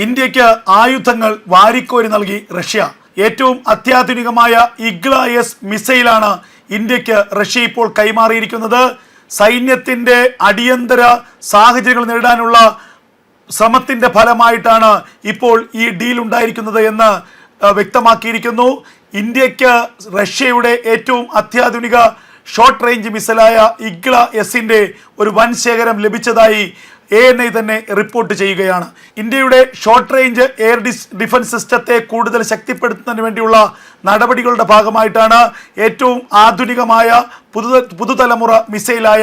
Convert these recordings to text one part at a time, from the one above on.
ഇന്ത്യക്ക് ആയുധങ്ങൾ വാരിക്കോരി നൽകി റഷ്യ. ഏറ്റവും അത്യാധുനികമായ ഇഗ്ല-S മിസൈലാണ് ഇന്ത്യക്ക് റഷ്യ ഇപ്പോൾ കൈമാറിയിരിക്കുന്നത്. സൈന്യത്തിന്റെ അടിയന്തര സാഹചര്യങ്ങൾ നേരിടാനുള്ള ശ്രമത്തിന്റെ ഫലമായിട്ടാണ് ഇപ്പോൾ ഈ ഡീൽ ഉണ്ടായിരിക്കുന്നത് എന്ന് വ്യക്തമാക്കിയിരിക്കുന്നു. ഇന്ത്യക്ക് റഷ്യയുടെ ഏറ്റവും അത്യാധുനിക ഷോർട്ട് റേഞ്ച് മിസൈലായ ഇഗ്ല-Sന്റെ ഒരു വൻ ശേഖരം ലഭിച്ചതായി ANI തന്നെ റിപ്പോർട്ട് ചെയ്യുകയാണ്. ഇന്ത്യയുടെ ഷോർട്ട് റേഞ്ച് എയർ ഡിഫൻസ് സിസ്റ്റത്തെ കൂടുതൽ ശക്തിപ്പെടുത്തുന്നതിന് വേണ്ടിയുള്ള നടപടികളുടെ ഭാഗമായിട്ടാണ് ഏറ്റവും ആധുനികമായ പുതുതലമുറ മിസൈലായ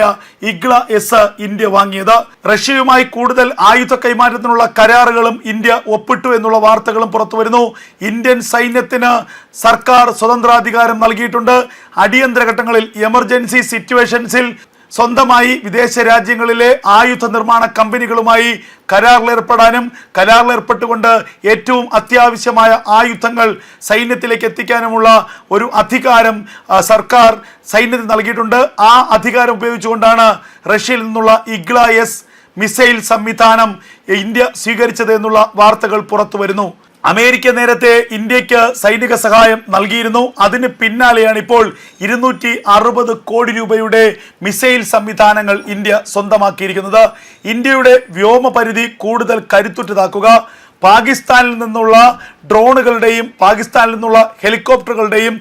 ഇഗ്ല-S ഇന്ത്യ വാങ്ങിയത്. റഷ്യയുമായി കൂടുതൽ ആയുധ കൈമാറ്റത്തിനുള്ള കരാറുകളും ഇന്ത്യ ഒപ്പിട്ടു എന്നുള്ള വാർത്തകളും പുറത്തു വരുന്നു. ഇന്ത്യൻ സൈന്യത്തിന് സർക്കാർ സ്വതന്ത്രാധികാരം നൽകിയിട്ടുണ്ട്. അടിയന്തര ഘട്ടങ്ങളിൽ എമർജൻസി സിറ്റുവേഷൻസിൽ സ്വന്തമായി വിദേശ രാജ്യങ്ങളിലെ ആയുധ നിർമ്മാണ കമ്പനികളുമായി കരാറിലേർപ്പെടാനും കരാറിലേർപ്പെട്ടുകൊണ്ട് ഏറ്റവും അത്യാവശ്യമായ ആയുധങ്ങൾ സൈന്യത്തിലേക്ക് എത്തിക്കാനുമുള്ള ഒരു അധികാരം സർക്കാർ സൈന്യത്തിന് നൽകിയിട്ടുണ്ട്. ആ അധികാരം ഉപയോഗിച്ചുകൊണ്ടാണ് റഷ്യയിൽ നിന്നുള്ള ഇഗ്ല-S മിസൈൽ സംവിധാനം ഇന്ത്യ സ്വീകരിച്ചത് എന്നുള്ള വാർത്തകൾ പുറത്തു വരുന്നു. അമേരിക്ക നേരത്തെ ഇന്ത്യക്ക് സൈനിക സഹായം നൽകിയിരുന്നു. അതിന് പിന്നാലെയാണ് ഇപ്പോൾ 260 കോടി രൂപയുടെ മിസൈൽ സംവിധാനങ്ങൾ ഇന്ത്യ സ്വന്തമാക്കിയിരിക്കുന്നത്. ഇന്ത്യയുടെ വ്യോമപരിധി കൂടുതൽ കരുത്തുറ്റതാക്കുക, പാകിസ്ഥാനിൽ നിന്നുള്ള ഡ്രോണുകളുടെയും പാകിസ്ഥാനിൽ നിന്നുള്ള ഹെലികോപ്റ്ററുകളുടെയും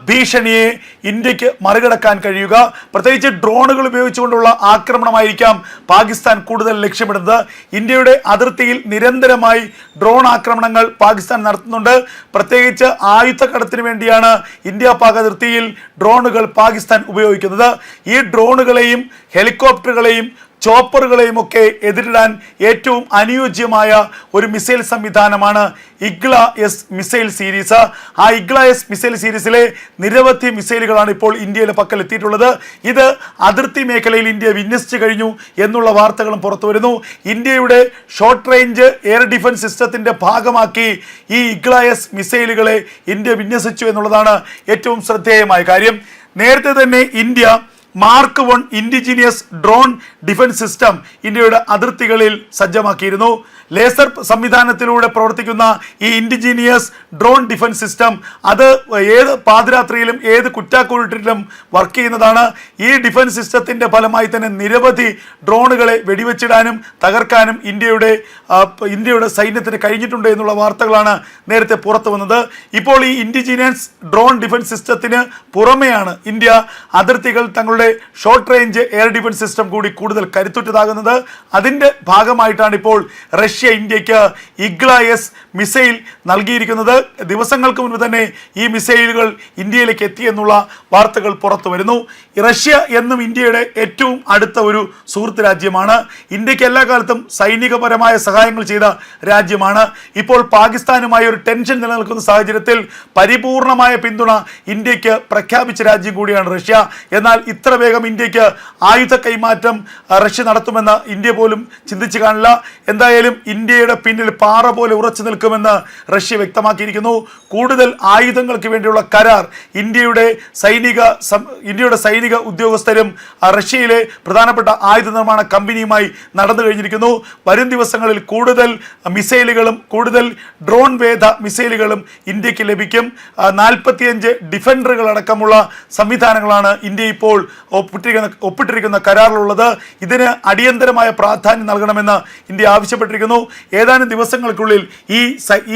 ഭീഷണിയെ ഇന്ത്യക്ക് മറികടക്കാൻ കഴിയുക. പ്രത്യേകിച്ച് ഡ്രോണുകൾ ഉപയോഗിച്ചുകൊണ്ടുള്ള ആക്രമണമായിരിക്കാം പാകിസ്ഥാൻ കൂടുതൽ ലക്ഷ്യമിടുന്നത്. ഇന്ത്യയുടെ അതിർത്തിയിൽ നിരന്തരമായി ഡ്രോൺ ആക്രമണങ്ങൾ പാകിസ്ഥാൻ നടത്തുന്നുണ്ട്. പ്രത്യേകിച്ച് ആയുധക്കടത്തിന് വേണ്ടിയാണ് ഇന്ത്യ പാക് അതിർത്തിയിൽ ഡ്രോണുകൾ പാകിസ്ഥാൻ ഉപയോഗിക്കുന്നത്. ഈ ഡ്രോണുകളെയും ഹെലികോപ്റ്ററുകളെയും ചോപ്പറുകളെയും ഒക്കെ എതിരിടാൻ ഏറ്റവും അനുയോജ്യമായ ഒരു മിസൈൽ സംവിധാനമാണ് ഇഗ്ല-S മിസൈൽ സീരീസ്. ആ ഇഗ്ല-S മിസൈൽ സീരീസിലെ നിരവധി മിസൈലുകളാണ് ഇപ്പോൾ ഇന്ത്യയിലെ പക്കൽ എത്തിയിട്ടുള്ളത്. ഇത് അതിർത്തി മേഖലയിൽ ഇന്ത്യ വിന്യസിച്ചു കഴിഞ്ഞു എന്നുള്ള വാർത്തകളും പുറത്തു വരുന്നു. ഇന്ത്യയുടെ ഷോർട്ട് റേഞ്ച് എയർ ഡിഫൻസ് സിസ്റ്റത്തിന്റെ ഭാഗമാക്കി ഈ ഇഗ്ല-S മിസൈലുകളെ ഇന്ത്യ വിന്യസിച്ചു എന്നുള്ളതാണ് ഏറ്റവും ശ്രദ്ധേയമായ കാര്യം. നേരത്തെ തന്നെ India mark 1 indigenous drone defence system ഇന്ത്യയുടെ അതിർത്തികളിൽ സജ്ജമാക്കിയിരുന്നു. ലേസർ സംവിധാനത്തിലൂടെ പ്രവർത്തിക്കുന്ന ഈ ഇൻഡിജീനിയസ് ഡ്രോൺ ഡിഫൻസ് സിസ്റ്റം അത് ഏത് പാതിരാത്രിയിലും ഏത് കുറ്റാക്കുരുട്ടിലും വർക്ക് ചെയ്യുന്നതാണ്. ഈ ഡിഫൻസ് സിസ്റ്റത്തിന്റെ ഫലമായി തന്നെ നിരവധി ഡ്രോണുകളെ വെടിവെച്ചിടാനും തകർക്കാനും ഇന്ത്യയുടെ സൈന്യത്തിന് കഴിഞ്ഞിട്ടുണ്ട് എന്നുള്ള വാർത്തകളാണ് നേരത്തെ പുറത്തു വന്നത്. ഇപ്പോൾ ഈ ഇൻഡിജീനിയസ് ഡ്രോൺ ഡിഫൻസ് സിസ്റ്റത്തിന് പുറമെയാണ് ഇന്ത്യ അതിർത്തികൾ തങ്ങളുടെ short range air defence system കൂടി കൂടുതൽ കരുത്തുറ്റതാകുന്നത്. അതിന്റെ ഭാഗമായിട്ടാണ് ഇപ്പോൾ റഷ്യ ഇന്ത്യക്ക് ഇഗ്ല-S മിസൈൽ നൽകിയിരിക്കുന്നത്. ദിവസങ്ങൾക്ക് മുൻപ് തന്നെ ഈ മിസൈലുകൾ ഇന്ത്യയിലേക്ക് എത്തിയെന്നുള്ള വാർത്തകൾ പുറത്തു വരുന്നു. റഷ്യ എന്നും ഇന്ത്യയുടെ ഏറ്റവും അടുത്ത ഒരു സുഹൃത്ത് രാജ്യമാണ്. ഇന്ത്യക്ക് എല്ലാ കാലത്തും സൈനികപരമായ സഹായങ്ങൾ ചെയ്ത രാജ്യമാണ്. ഇപ്പോൾ പാകിസ്ഥാനുമായി ഒരു ടെൻഷൻ നിലനിൽക്കുന്ന സാഹചര്യത്തിൽ പരിപൂർണമായ പിന്തുണ ഇന്ത്യക്ക് പ്രഖ്യാപിച്ച രാജ്യം കൂടിയാണ് റഷ്യ. എന്നാൽ ഇത്ര വേഗം ഇന്ത്യക്ക് ആയുധ കൈമാറ്റം റഷ്യ നടത്തുമെന്ന് ഇന്ത്യ പോലും ചിന്തിച്ചു കാണില്ല. എന്തായാലും ഇന്ത്യയുടെ പിന്നിൽ പാറ പോലെ ഉറച്ചു നിൽക്കുമെന്ന് റഷ്യ വ്യക്തമാക്കിയിരിക്കുന്നു. കൂടുതൽ ആയുധങ്ങൾക്ക് വേണ്ടിയുള്ള കരാർ ഇന്ത്യയുടെ സൈനിക ഉദ്യോഗസ്ഥരും റഷ്യയിലെ പ്രധാനപ്പെട്ട ആയുധ നിർമ്മാണ കമ്പനിയുമായി നടന്നു കഴിഞ്ഞിരിക്കുന്നു. വരും ദിവസങ്ങളിൽ കൂടുതൽ മിസൈലുകളും കൂടുതൽ ഡ്രോൺ വേധ മിസൈലുകളും ഇന്ത്യക്ക് ലഭിക്കും. 45 ഡിഫൻഡറുകൾ അടക്കമുള്ള സംവിധാനങ്ങളാണ് ഇന്ത്യ ഇപ്പോൾ ഒപ്പിട്ടിരിക്കുന്ന കരാറിലുള്ളത്. ഇതിന് അടിയന്തരമായ പ്രാധാന്യം നൽകണമെന്ന് ഇന്ത്യ ആവശ്യപ്പെട്ടിരിക്കുന്നു. ഏതാനും ദിവസങ്ങൾക്കുള്ളിൽ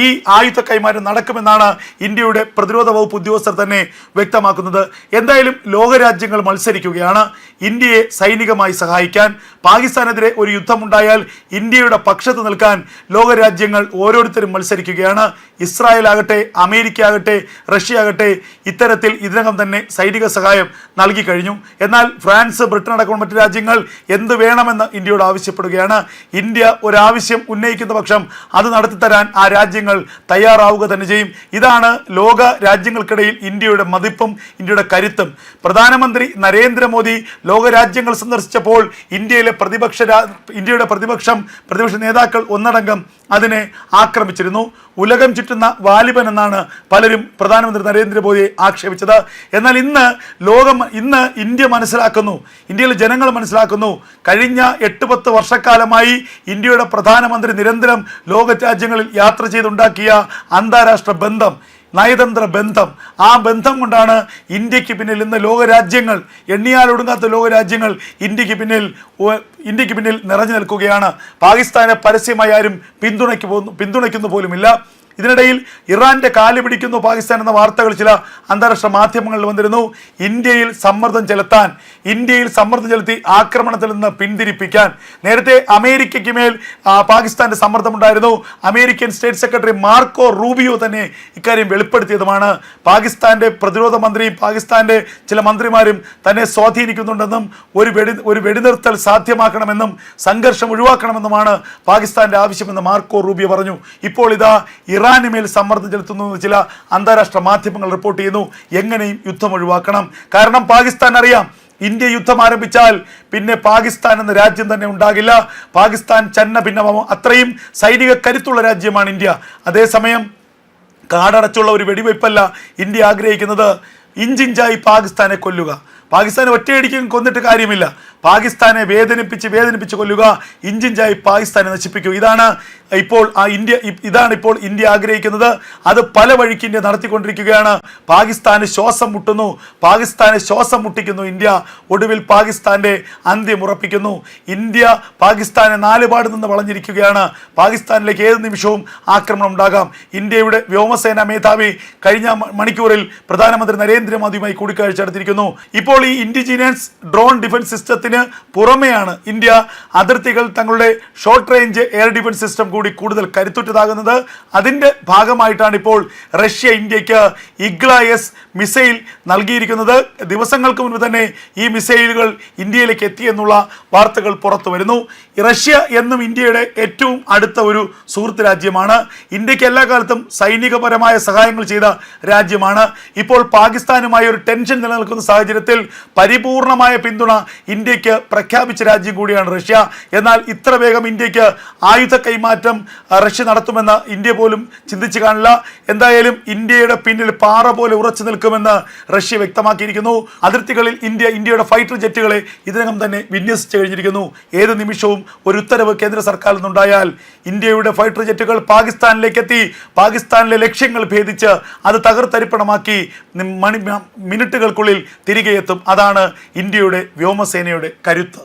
ഈ ആയുധ കൈമാറ്റം നടക്കുമെന്നാണ് ഇന്ത്യയുടെ പ്രതിരോധ വകുപ്പ് ഉദ്യോഗസ്ഥർ തന്നെ വ്യക്തമാക്കുന്നത്. എന്തായാലും ലോകരാജ്യങ്ങൾ മത്സരിക്കുകയാണ് ഇന്ത്യയെ സൈനികമായി സഹായിക്കാൻ. പാകിസ്ഥാനെതിരെ ഒരു യുദ്ധമുണ്ടായാൽ ഇന്ത്യയുടെ പക്ഷത്ത് നിൽക്കാൻ ലോകരാജ്യങ്ങൾ ഓരോരുത്തരും മത്സരിക്കുകയാണ്. ഇസ്രായേൽ ആകട്ടെ, അമേരിക്ക ആകട്ടെ, റഷ്യ ആകട്ടെ ഇത്തരത്തിൽ ഇതിനകം തന്നെ സൈനിക സഹായം നൽകി കഴിഞ്ഞു. എന്നാൽ ഫ്രാൻസ്, ബ്രിട്ടൻ അടക്കമുള്ള മറ്റു രാജ്യങ്ങൾ എന്ത് വേണമെന്ന് ഇന്ത്യയോട് ആവശ്യപ്പെടുകയാണ്. ഇന്ത്യ ഒരാവശ്യം ഉന്നയിക്കുന്ന പക്ഷം അത് നടത്തിത്തരാൻ ആ രാജ്യങ്ങൾ തയ്യാറാവുക തന്നെ ചെയ്യും. ഇതാണ് ലോക രാജ്യങ്ങൾക്കിടയിൽ ഇന്ത്യയുടെ മതിപ്പും ഇന്ത്യയുടെ കരുത്തും. പ്രധാനമന്ത്രി നരേന്ദ്രമോദി ലോകരാജ്യങ്ങൾ സന്ദർശിച്ചപ്പോൾ ഇന്ത്യയുടെ പ്രതിപക്ഷ നേതാക്കൾ ഒന്നടങ്കം അതിനെ ആക്രമിച്ചിരുന്നു. ഉലകം ചുറ്റുന്ന വാലിബൻ എന്നാണ് പലരും പ്രധാനമന്ത്രി നരേന്ദ്രമോദിയെ ആക്ഷേപിച്ചത്. എന്നാൽ ഇന്ന് ഇന്ത്യ മനസ്സിലാക്കുന്നു, ഇന്ത്യയിലെ ജനങ്ങൾ മനസ്സിലാക്കുന്നു. കഴിഞ്ഞ 8-10 വർഷക്കാലമായി ഇന്ത്യയുടെ പ്രധാനമന്ത്രി നിരന്തരം ലോക രാജ്യങ്ങളിൽ യാത്ര ചെയ്തുണ്ടാക്കിയ അന്താരാഷ്ട്ര ബന്ധം, നയതന്ത്ര ബന്ധം, ആ ബന്ധം കൊണ്ടാണ് ഇന്ത്യക്ക് പിന്നിൽ ഇന്ന് ലോകരാജ്യങ്ങൾ, എണ്ണിയാലൊടുങ്ങാത്ത ലോകരാജ്യങ്ങൾ ഇന്ത്യക്ക് പിന്നിൽ നിറഞ്ഞു നിൽക്കുകയാണ്. പാകിസ്ഥാനെ പരസ്യമായി ആരും പിന്തുണയ്ക്കുന്നു പോലുമില്ല. ഇതിനിടയിൽ ഇറാന്റെ കാല് പിടിക്കുന്നു പാകിസ്ഥാൻ എന്ന വാർത്തകൾ ചില അന്താരാഷ്ട്ര മാധ്യമങ്ങളിൽ വന്നിരുന്നു. ഇന്ത്യയിൽ സമ്മർദ്ദം ചെലുത്തി ആക്രമണത്തിൽ നിന്ന് പിന്തിരിപ്പിക്കാൻ നേരത്തെ അമേരിക്കയ്ക്ക് മേൽ പാകിസ്ഥാന്റെ സമ്മർദ്ദമുണ്ടായിരുന്നു. American state secretary Marco Rubio തന്നെ ഇക്കാര്യം വെളിപ്പെടുത്തിയതുമാണ്. പാകിസ്ഥാന്റെ പ്രതിരോധ മന്ത്രിയും പാകിസ്ഥാന്റെ ചില മന്ത്രിമാരും തന്നെ സ്വാധീനിക്കുന്നുണ്ടെന്നും ഒരു വെടിനിർത്തൽ സാധ്യമാക്കണമെന്നും സംഘർഷം ഒഴിവാക്കണമെന്നുമാണ് പാകിസ്ഥാന്റെ ആവശ്യമെന്ന് മാർക്കോ റൂബിയോ പറഞ്ഞു. ഇപ്പോൾ ഇതാ ഇറാന് മേൽ സമ്മർദ്ദം ചെലുത്തുന്നു ചില അന്താരാഷ്ട്ര മാധ്യമങ്ങൾ റിപ്പോർട്ട് ചെയ്യുന്നു. എങ്ങനെയും യുദ്ധം ഒഴിവാക്കണം. കാരണം പാകിസ്ഥാൻ അറിയാം, ഇന്ത്യ യുദ്ധം ആരംഭിച്ചാൽ പിന്നെ പാകിസ്ഥാൻ എന്ന രാജ്യം തന്നെ ഉണ്ടാകില്ല. പാകിസ്ഥാൻ ചന്ന ഭിന്നമാവും. അത്രയും സൈനിക കരുത്തുള്ള രാജ്യമാണ് ഇന്ത്യ. അതേസമയം കാടടച്ചുള്ള ഒരു വെടിവയ്പ്പല്ല ഇന്ത്യ ആഗ്രഹിക്കുന്നത്. ഇഞ്ചിഞ്ചായി പാകിസ്ഥാനെ കൊല്ലുക. പാകിസ്ഥാനെ ഒറ്റയടിക്കും കൊന്നിട്ട് കാര്യമില്ല. പാകിസ്ഥാനെ വേദനിപ്പിച്ച് കൊല്ലുക, ഇഞ്ചിഞ്ചായി പാകിസ്ഥാനെ നശിപ്പിക്കുക. ഇതാണ് ഇപ്പോൾ ഇന്ത്യ ആഗ്രഹിക്കുന്നത്. അത് പല വഴിക്ക് ഇന്ത്യ നടത്തിക്കൊണ്ടിരിക്കുകയാണ്. പാകിസ്ഥാന് ശ്വാസം മുട്ടിക്കുന്നു ഇന്ത്യ. ഒടുവിൽ പാകിസ്ഥാന്റെ അന്ത്യം ഉറപ്പിക്കുന്നു. ഇന്ത്യ പാകിസ്ഥാനെ നാലുപാട് നിന്ന് വളഞ്ഞിരിക്കുകയാണ്. പാകിസ്ഥാനിലേക്ക് ഏത് നിമിഷവും ആക്രമണം ഉണ്ടാകാം. ഇന്ത്യയുടെ വ്യോമസേന മേധാവി കഴിഞ്ഞ മണിക്കൂറിൽ പ്രധാനമന്ത്രി നരേന്ദ്രമോദിയുമായി കൂടിക്കാഴ്ച നടത്തിയിരിക്കുന്നു. ഇപ്പോൾ ഈ ഇൻഡിജീനിയസ് ഡ്രോൺ ഡിഫൻസ് സിസ്റ്റത്തിന് പുറമെയാണ് ഇന്ത്യ അതിർത്തികൾ തങ്ങളുടെ short range air defence system കൂടി കൂടുതൽ കരുത്തുറ്റതാകുന്നത്. അതിൻ്റെ ഭാഗമായിട്ടാണ് ഇപ്പോൾ റഷ്യ ഇന്ത്യക്ക് ഇഗ്ല-S മിസൈൽ നൽകിയിരിക്കുന്നത്. ദിവസങ്ങൾക്ക് മുൻപ് തന്നെ ഈ മിസൈലുകൾ ഇന്ത്യയിലേക്ക് എത്തിയെന്നുള്ള വാർത്തകൾ പുറത്തു വരുന്നു. റഷ്യ എന്നും ഇന്ത്യയുടെ ഏറ്റവും അടുത്ത ഒരു സുഹൃത്ത് രാജ്യമാണ്. ഇന്ത്യക്ക് എല്ലാ കാലത്തും സൈനികപരമായ സഹായങ്ങൾ ചെയ്ത രാജ്യമാണ്. ഇപ്പോൾ പാകിസ്ഥാനുമായി ഒരു ടെൻഷൻ നിലനിൽക്കുന്ന സാഹചര്യത്തിൽ പരിപൂർണമായ പിന്തുണ ഇന്ത്യക്ക് പ്രഖ്യാപിച്ച രാജ്യം കൂടിയാണ് റഷ്യ. എന്നാൽ ഇത്ര വേഗം ഇന്ത്യക്ക് ആയുധ കൈമാറ്റം റഷ്യ നടത്തുമെന്ന് ഇന്ത്യ പോലും ചിന്തിച്ചു കാണില്ല. എന്തായാലും ഇന്ത്യയുടെ പിന്നിൽ പാറ പോലെ ഉറച്ചു നിൽക്കുമെന്ന് റഷ്യ വ്യക്തമാക്കിയിരിക്കുന്നു. അതിർത്തികളിൽ ഇന്ത്യയുടെ ഫൈറ്റർ ജെറ്റുകളെ ഇതിനകം തന്നെ വിന്യസിച്ചു കഴിഞ്ഞിരിക്കുന്നു. ഏത് നിമിഷവും ഒരു ഉത്തരവ് കേന്ദ്ര സർക്കാരിൽ നിന്നുണ്ടായാൽ ഇന്ത്യയുടെ ഫൈറ്റർ ജെറ്റുകൾ പാകിസ്ഥാനിലേക്ക് എത്തി പാകിസ്ഥാനിലെ ലക്ഷ്യങ്ങൾ ഭേദിച്ച് അത് തകർത്തരിപ്പണമാക്കി മിനിറ്റുകൾക്കുള്ളിൽ തിരികെ എത്തും. അതാണ് ഇന്ത്യയുടെ വ്യോമസേനയുടെ കരുത്ത്.